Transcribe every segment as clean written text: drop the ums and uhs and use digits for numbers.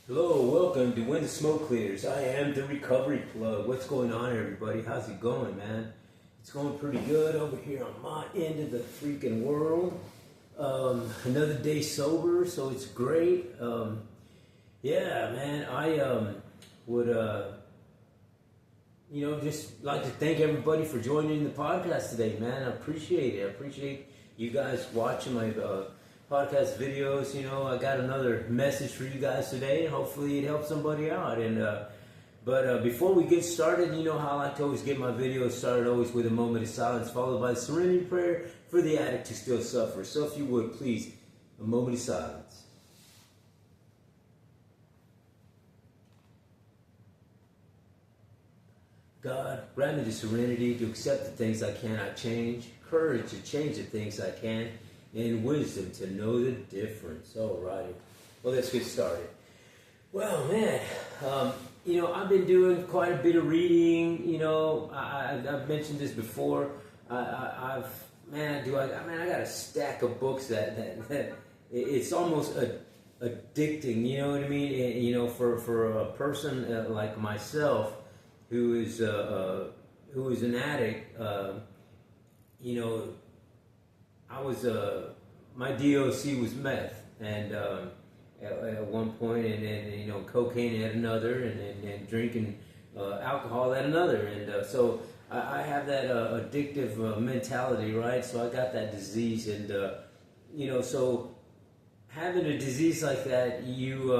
Hello, welcome to When the Smoke Clears. I am the Recovery Plug. What's going on, everybody? How's it going, man? It's going pretty good over here on my end of the freaking world. Another day sober, so it's great. Yeah, man, I would, just like to thank everybody for joining the podcast today, man. I appreciate it. I appreciate you guys watching my podcast videos. I got another message for you guys today, and hopefully it helps somebody out. But before we get started, you know how I like to always get my videos started always with a moment of silence, followed by a serenity prayer for the addict who still suffers. So if you would, please, a moment of silence. God, grant me the serenity to accept the things I cannot change, courage to change the things I can, and wisdom to know the difference. Alrighty. Well, let's get started. Well, man, I've been doing quite a bit of reading. I've mentioned this before. I got a stack of books that it's almost addicting. You know what I mean? For a person like myself who is an addict, I was my DOC was meth, and at one point, and then cocaine at another, and drinking alcohol at another, and so I have that addictive mentality, right? So I got that disease, and so having a disease like that, you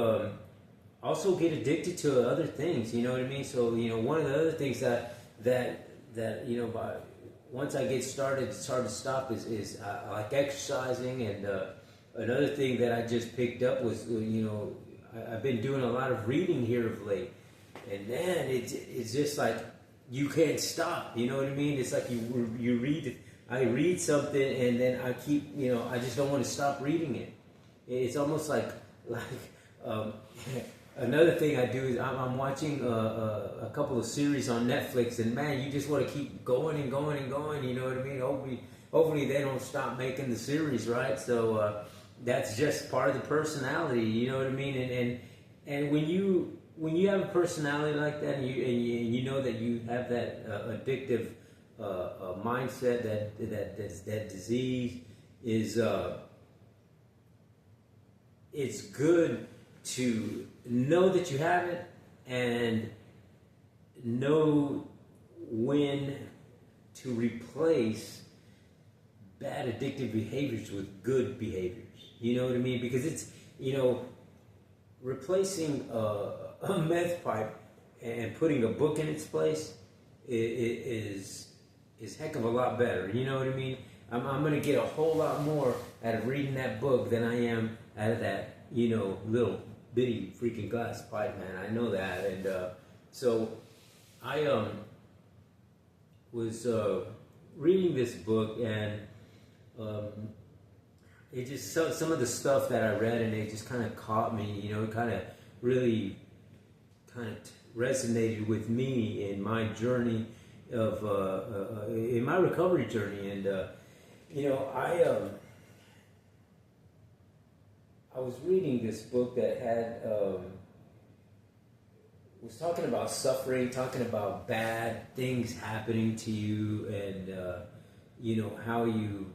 also get addicted to other things. You know what I mean? So one of the other things that once I get started, it's hard to stop. Is I like exercising, and another thing that I just picked up was I've been doing a lot of reading here of late, and man, it's just like you can't stop. You know what I mean? It's like you read. I read something, and then I keep I just don't want to stop reading it. It's almost like another thing I do is I'm watching a couple of series on Netflix, and man, you just want to keep going and going and going. You know what I mean? Hopefully they don't stop making the series, right? So that's just part of the personality. You know what I mean? And when you have a personality like that, and you know that you have that addictive mindset, that disease is it's good to know that you have it and know when to replace bad addictive behaviors with good behaviors. You know what I mean? Because it's, replacing a meth pipe and putting a book in its place is heck of a lot better. You know what I mean? I'm going to get a whole lot more out of reading that book than I am out of that, little bitty freaking glass pipe, man. I know that. And so I was reading this book, and it just, some of the stuff that I read, and it just kind of caught me. It kind of really resonated with me in my journey of in my recovery journey. And I was reading this book that had was talking about suffering, talking about bad things happening to you, and how you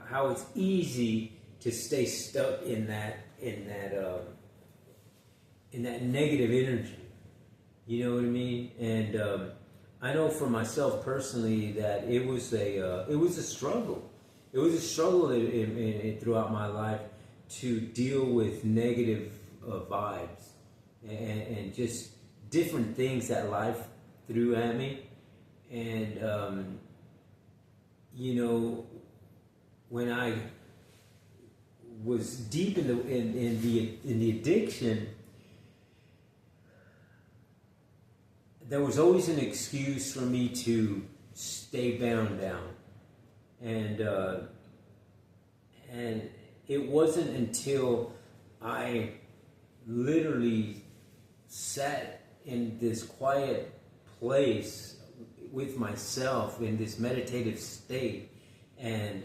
how it's easy to stay stuck in that negative energy. You know what I mean? And I know for myself personally that it was a struggle. It was a struggle throughout my life to deal with negative vibes and just different things that life threw at me. And when I was deep in the addiction, there was always an excuse for me to stay bound down. And it wasn't until I literally sat in this quiet place with myself in this meditative state and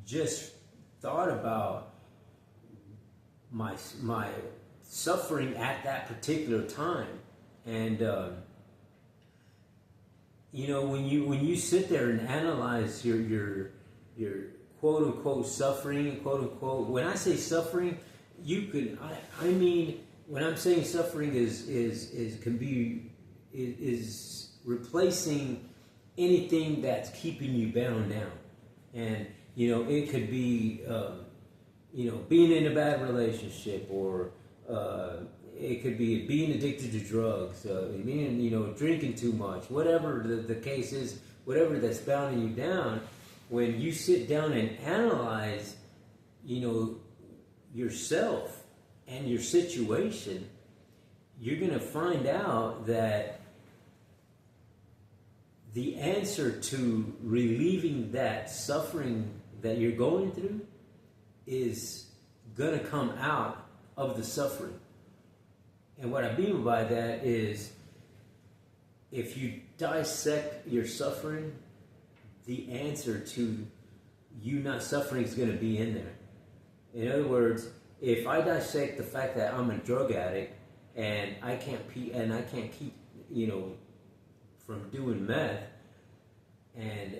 just thought about my suffering at that particular time. And when you sit there and analyze your quote unquote suffering, quote unquote, when I say suffering, I mean, when I'm saying suffering is replacing anything that's keeping you bound down. And it could be being in a bad relationship, or it could be being addicted to drugs, drinking too much, whatever the case is, whatever that's bounding you down. When you sit down and analyze, yourself and your situation, you're going to find out that the answer to relieving that suffering that you're going through is going to come out of the suffering. And what I mean by that is, if you dissect your suffering, the answer to you not suffering is going to be in there. In other words, if I dissect the fact that I'm a drug addict and I can't keep from doing meth, and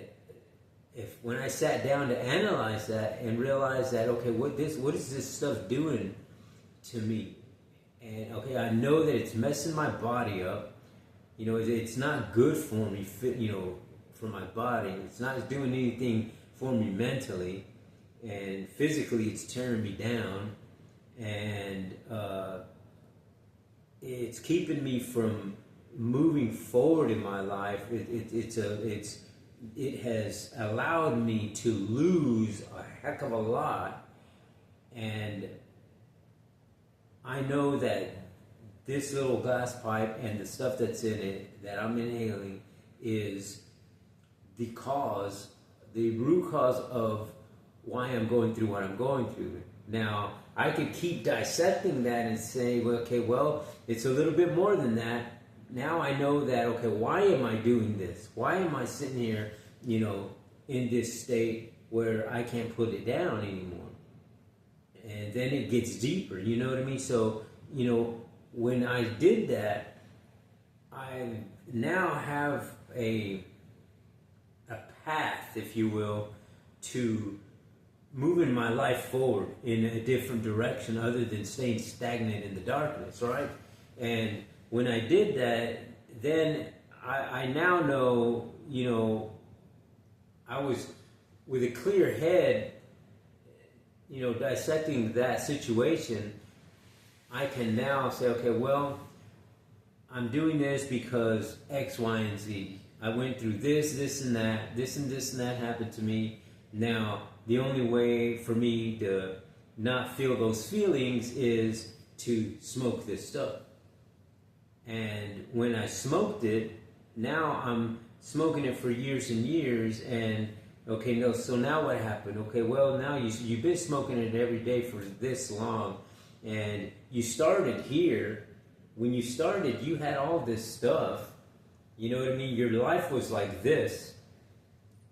when I sat down to analyze that and realize that, okay, what is this stuff doing to me? And okay, I know that it's messing my body up. It's not good for me, for my body. It's not doing anything for me mentally, and physically it's tearing me down, and it's keeping me from moving forward in my life. It has allowed me to lose a heck of a lot, and I know that this little glass pipe and the stuff that's in it that I'm inhaling is the root cause of why I'm going through what I'm going through. Now, I could keep dissecting that and say, well, it's a little bit more than that. Now I know that, okay, why am I doing this? Why am I sitting here, in this state where I can't put it down anymore? And then it gets deeper, you know what I mean? So, when I did that, I now have a path, if you will, to moving my life forward in a different direction other than staying stagnant in the darkness, right? And when I did that, then I now know, I was with a clear head, dissecting that situation. I can now say, okay, well, I'm doing this because X, Y, and Z. I went through this and that, this and that happened to me. Now, the only way for me to not feel those feelings is to smoke this stuff. And when I smoked it, now I'm smoking it for years and years, and okay, no, so now what happened? Okay, well, now you've been smoking it every day for this long, and you started here. When you started, you had all this stuff. You know what I mean? Your life was like this.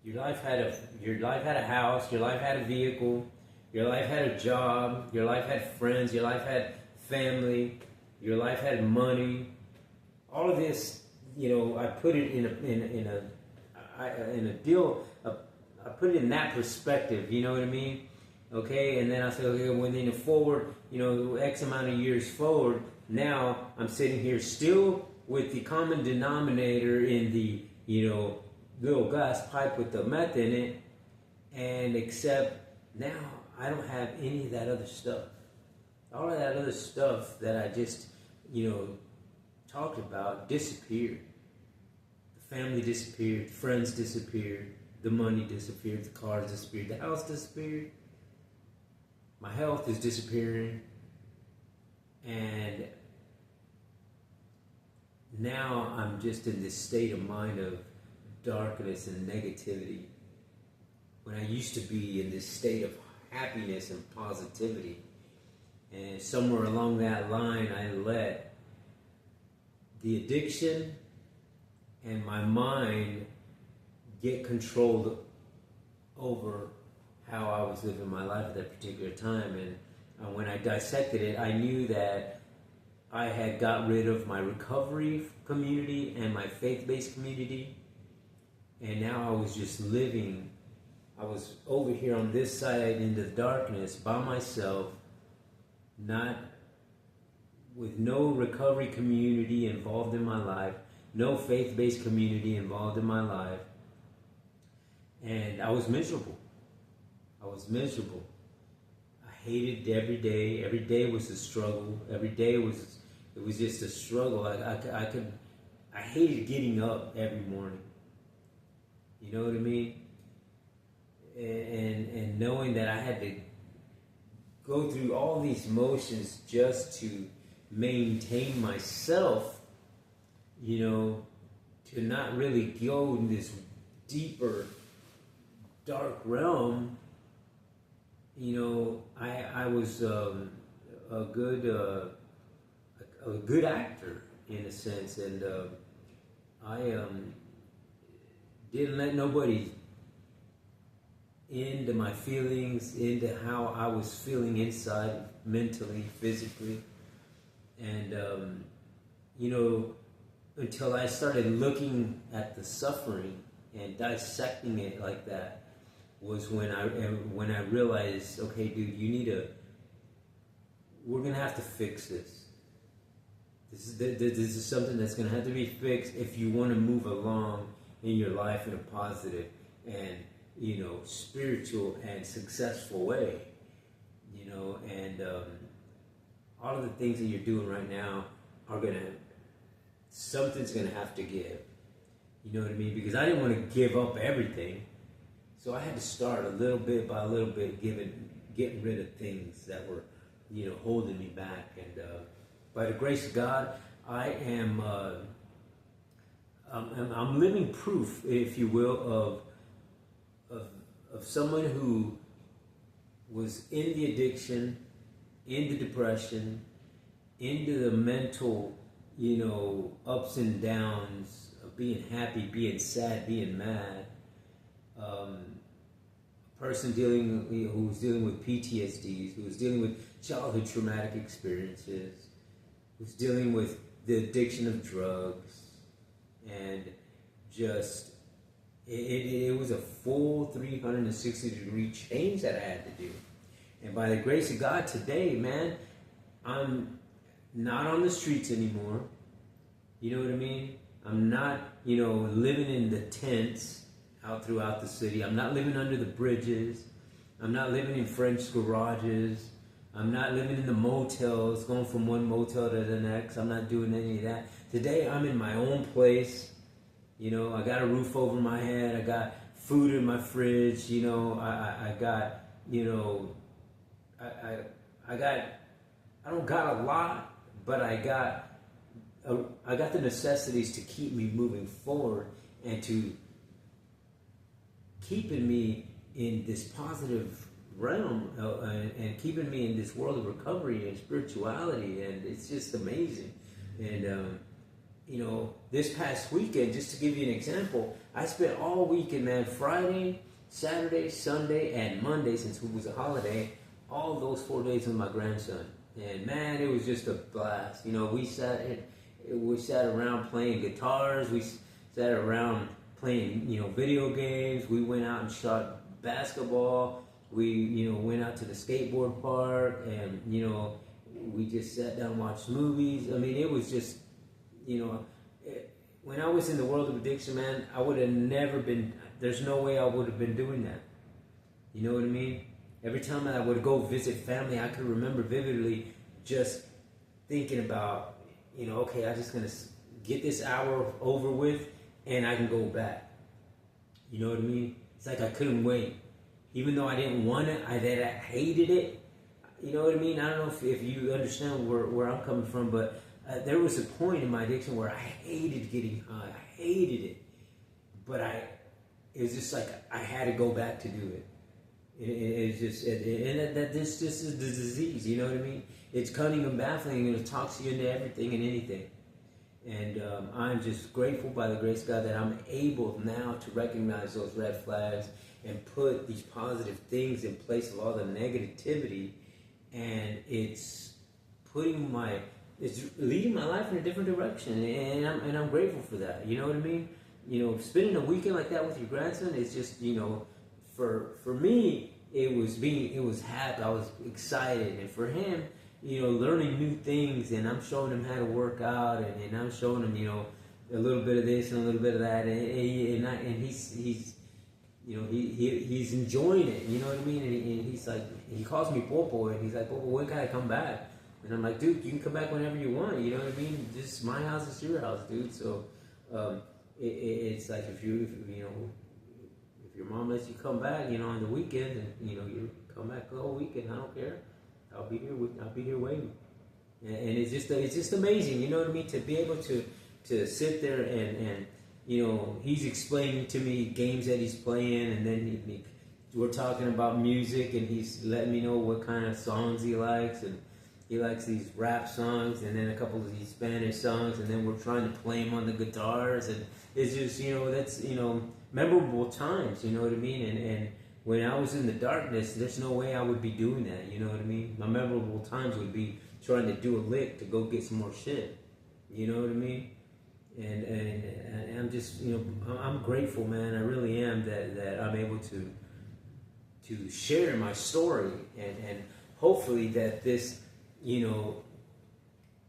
Your life had a house. Your life had a vehicle. Your life had a job. Your life had friends. Your life had family. Your life had money. All of this, I put it in a deal. I put it in that perspective. You know what I mean? Okay, and then I said, okay, when in the forward, X amount of years forward, now I'm sitting here still with the common denominator in the, little glass pipe with the meth in it, and except now I don't have any of that other stuff. All of that other stuff that I just, talked about disappeared. The family disappeared, friends disappeared, the money disappeared, the cars disappeared, the house disappeared. My health is disappearing, and now I'm just in this state of mind of darkness and negativity, when I used to be in this state of happiness and positivity. And somewhere along that line, I let the addiction and my mind get controlled over how I was living my life at that particular time. And when I dissected it, I knew that I had got rid of my recovery community and my faith-based community, and now I was just living. I was over here on this side in the darkness by myself, not with no recovery community involved in my life, no faith-based community involved in my life, and I was miserable. I was miserable. I hated every day. Every day was a struggle. Every day it was just a struggle. I hated getting up every morning. You know what I mean? And knowing that I had to go through all these motions just to maintain myself, you know, to not really go in this deeper, dark realm. You know, I was a good actor in a sense, and I didn't let nobody into my feelings, into how I was feeling inside, mentally, physically, and you know, until I started looking at the suffering and dissecting it like that, was when I realized, okay, dude, we're gonna have to fix this. This is something that's gonna have to be fixed if you want to move along in your life in a positive and, you know, spiritual and successful way. You know, and all of the things that you're doing right now something's gonna have to give. You know what I mean? Because I didn't want to give up everything. So I had to start a little bit by a little bit, getting rid of things that were, you know, holding me back. And by the grace of God, I am I'm living proof, if you will, of someone who was in the addiction, in the depression, into the mental, you know, ups and downs of being happy, being sad, being mad. A person who was dealing with PTSDs, who was dealing with childhood traumatic experiences, who's dealing with the addiction of drugs, and just it was a full 360-degree change that I had to do. And by the grace of God today, man, I'm not on the streets anymore. You know what I mean? I'm not, you know, living in the tents out throughout the city. I'm not living under the bridges. I'm not living in French garages. I'm not living in the motels, going from one motel to the next. I'm not doing any of that. Today, I'm in my own place. You know, I got a roof over my head. I got food in my fridge. You know, I got, you know, I don't got a lot, but I got the necessities to keep me moving forward and to keeping me in this positive realm and keeping me in this world of recovery and spirituality, and it's just amazing. And you know, this past weekend, just to give you an example, I spent all weekend, man, Friday, Saturday, Sunday, and Monday, since it was a holiday, all those 4 days with my grandson. And man, it was just a blast. You know, we sat around playing guitars, we sat around playing, you know, video games. We went out and shot basketball. We, you know, went out to the skateboard park, and, you know, we just sat down and watched movies. I mean, it was just, you know, when I was in the world of addiction, man, I would have never been, there's no way I would have been doing that. You know what I mean? Every time I would go visit family, I could remember vividly just thinking about, you know, okay, I'm just going to get this hour over with and I can go back. You know what I mean? It's like I couldn't wait. Even though I didn't want it, I hated it. You know what I mean? I don't know if you understand where I'm coming from, but there was a point in my addiction where I hated getting high. I hated it. But it was just like I had to go back to do it. It's just, this is the disease, you know what I mean? It's cunning and baffling, and it talks you into everything and anything. And I'm just grateful by the grace of God that I'm able now to recognize those red flags and put these positive things in place of all the negativity and it's leading my life in a different direction, and I'm grateful for that. You know what I mean? Spending a weekend like that with your grandson is just, for me, it was happy. I was excited, and for him, learning new things, and I'm showing him how to work out, and I'm showing him, a little bit of this and a little bit of that, and he's enjoying it. You know what I mean? And he's like, he calls me Popo, and he's like, Popo, when can I come back? And I'm like, dude, you can come back whenever you want. You know what I mean? Just my house is your house, dude. So it's like if your mom lets you come back, on the weekend, and you come back the whole weekend, I don't care. I'll be here waiting. And it's just amazing. You know what I mean? To be able to sit there and he's explaining to me games that he's playing, and then we're talking about music, and he's letting me know what kind of songs he likes, and he likes these rap songs, and then a couple of these Spanish songs, and then we're trying to play them on the guitars, and it's just, that's, memorable times, you know what I mean? And when I was in the darkness, there's no way I would be doing that, you know what I mean? My memorable times would be trying to do a lick to go get some more shit, you know what I mean? And I'm just, I'm grateful, man. I really am that I'm able to share my story, and hopefully that this,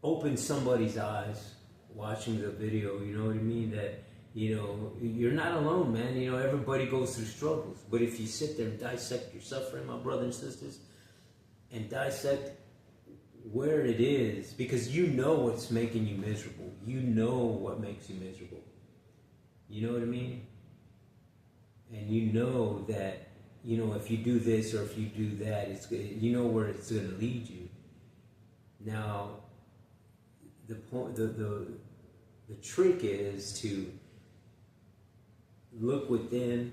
open somebody's eyes watching the video, you know what I mean? That, you're not alone, man. Everybody goes through struggles. But if you sit there and dissect your suffering, my brothers and sisters, and dissect where it is, because you know what's making you miserable. You know what makes you miserable. You know what I mean? And you know that, if you do this or if you do that, where it's going to lead you. Now, the trick is to look within,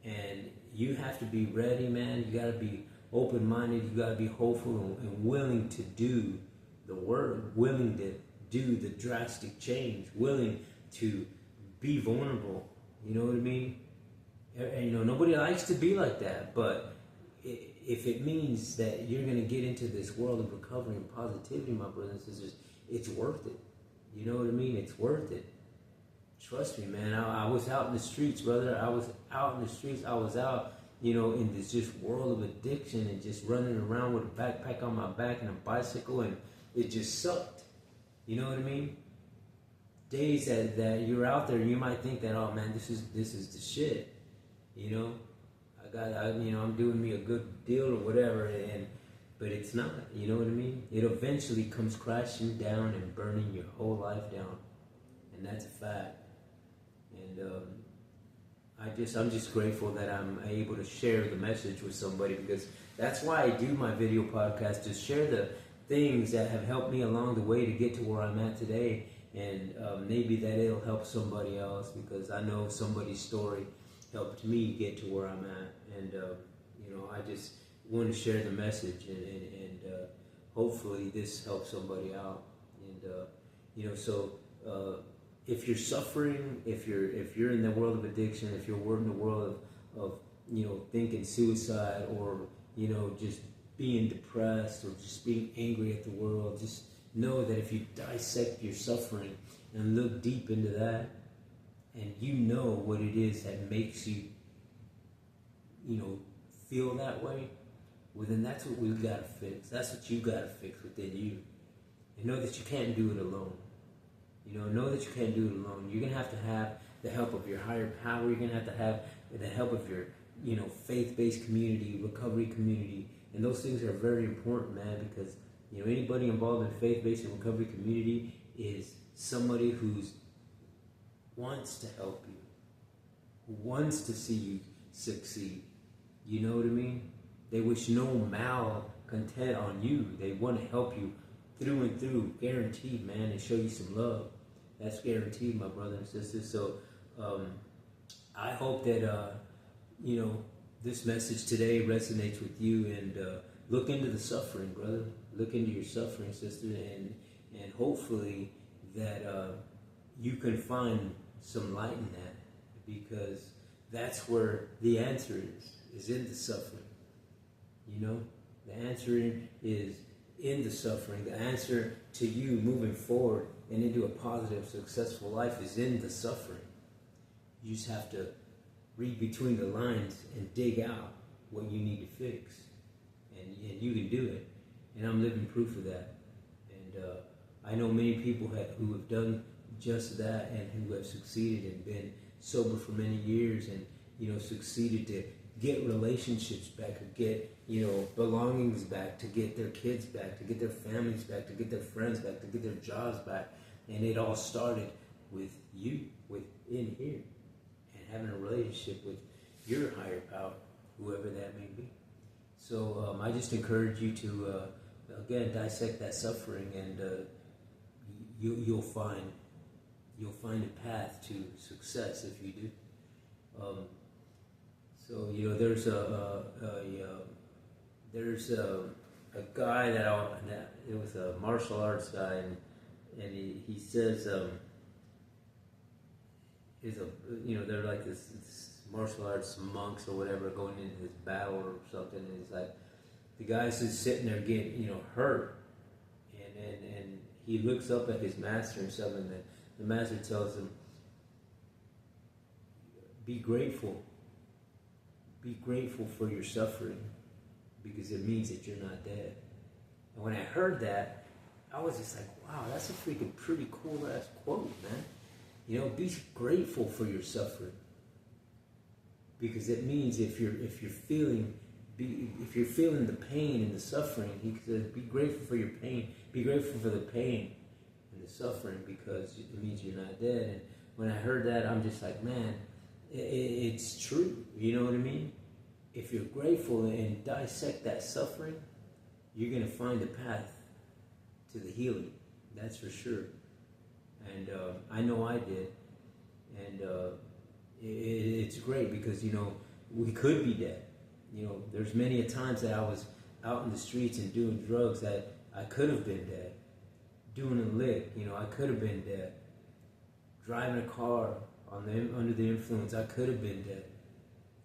and you have to be ready, man. You got to be open-minded. You got to be hopeful and willing to do the work, willing to do the drastic change, willing to be vulnerable. You know what I mean? And, nobody likes to be like that, but if it means that you're going to get into this world of recovery and positivity, my brothers and sisters, it's worth it. You know what I mean? It's worth it. Trust me, man. I was out in the streets, brother. I was out in the streets. I was out, in this just world of addiction, and just running around with a backpack on my back and a bicycle, and it just sucked. You know what I mean? Days that you're out there, you might think that, oh man, this is the shit. I'm doing me a good deal or whatever, but it's not. You know what I mean? It eventually comes crashing down and burning your whole life down, and that's a fact. And I'm just grateful that I'm able to share the message with somebody, because that's why I do my video podcast, to share the things that have helped me along the way to get to where I'm at today, and maybe that it'll help somebody else, because I know somebody's story helped me get to where I'm at, and I just want to share the message, and hopefully this helps somebody out, and so if you're suffering, if you're in the world of addiction, if you're in the world of thinking suicide, or just being depressed, or just being angry at the world, just know that if you dissect your suffering and look deep into that, and what it is that makes you, feel that way, well then that's what we've got to fix. That's what you got to fix within you. And know that you can't do it alone. Know that you can't do it alone. You're going to have the help of your higher power. You're going to have the help of your, faith-based community, recovery community. And those things are very important, man, because, anybody involved in faith-based and recovery community is somebody who wants to help you, who wants to see you succeed. You know what I mean? They wish no malcontent on you. They want to help you through and through, guaranteed, man, and show you some love. That's guaranteed, my brothers and sisters. So I hope that, this message today resonates with you, and look into the suffering, brother. Look into your suffering, sister, and hopefully that you can find some light in that, because that's where the answer is in the suffering. The answer is in the suffering. The answer to you moving forward and into a positive, successful life is in the suffering. You just have to read between the lines and dig out what you need to fix. And you can do it. And I'm living proof of that. And I know many people who have done just that and who have succeeded and been sober for many years and, succeeded to get relationships back, to get, belongings back, to get their kids back, to get their families back, to get their friends back, to get their jobs back. And it all started with you, within here, and having a relationship with your higher power, whoever that may be. So I just encourage you to, again, dissect that suffering, and you'll find a path to success if you do. So there's a guy it was a martial arts guy, and he says they're like this martial arts monks or whatever going into this battle or something, and he's like, the guy's just sitting there getting hurt, and he looks up at his master and stuff, and the master tells him, be grateful for your suffering, because it means that you're not dead. And when I heard that, I was just like, wow, that's a freaking pretty cool ass quote, man. Be grateful for your suffering, because it means if you're feeling the pain and the suffering, he says, be grateful for your pain. Be grateful for the pain and the suffering, because it means you're not dead. And when I heard that, I'm just like, man, it's true. You know what I mean? If you're grateful and dissect that suffering, you're going to find a path to the healing. That's for sure. And I know I did. And it's great because, we could be dead. There's many a times that I was out in the streets and doing drugs that I could have been dead. Doing a lick, I could have been dead. Driving a car under the influence, I could have been dead.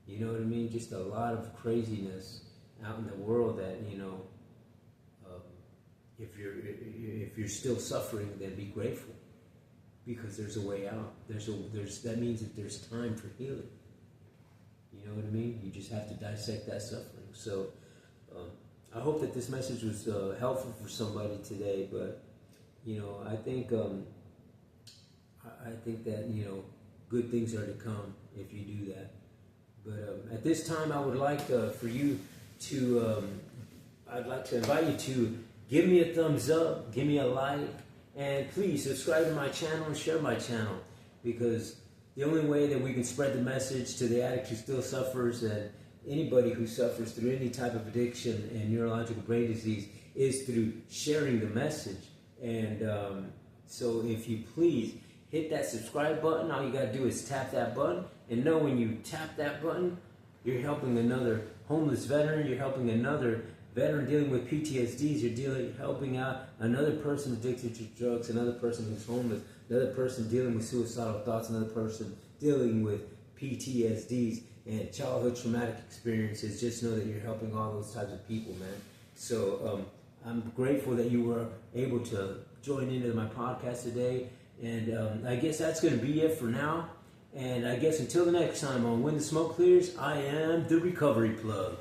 You know what I mean? Just a lot of craziness out in the world that, if you're still suffering, then be grateful, because there's a way out. That means that there's time for healing. You know what I mean? You just have to dissect that suffering. So I hope that this message was helpful for somebody today. But I think that good things are to come if you do that. But at this time, I would like for you to. I'd like to invite you to give me a thumbs up, give me a like, and please subscribe to my channel and share my channel, because the only way that we can spread the message to the addict who still suffers and anybody who suffers through any type of addiction and neurological brain disease is through sharing the message. And so if you please hit that subscribe button, all you got to do is tap that button, and know when you tap that button, you're helping another homeless veteran, you're helping another veteran dealing with PTSDs, you're helping out another person addicted to drugs, another person who's homeless, another person dealing with suicidal thoughts, another person dealing with PTSDs and childhood traumatic experiences. Just know that you're helping all those types of people, man. So I'm grateful that you were able to join into my podcast today. And I guess that's going to be it for now. And I guess until the next time on When the Smoke Clears, I am the Recovery Plug.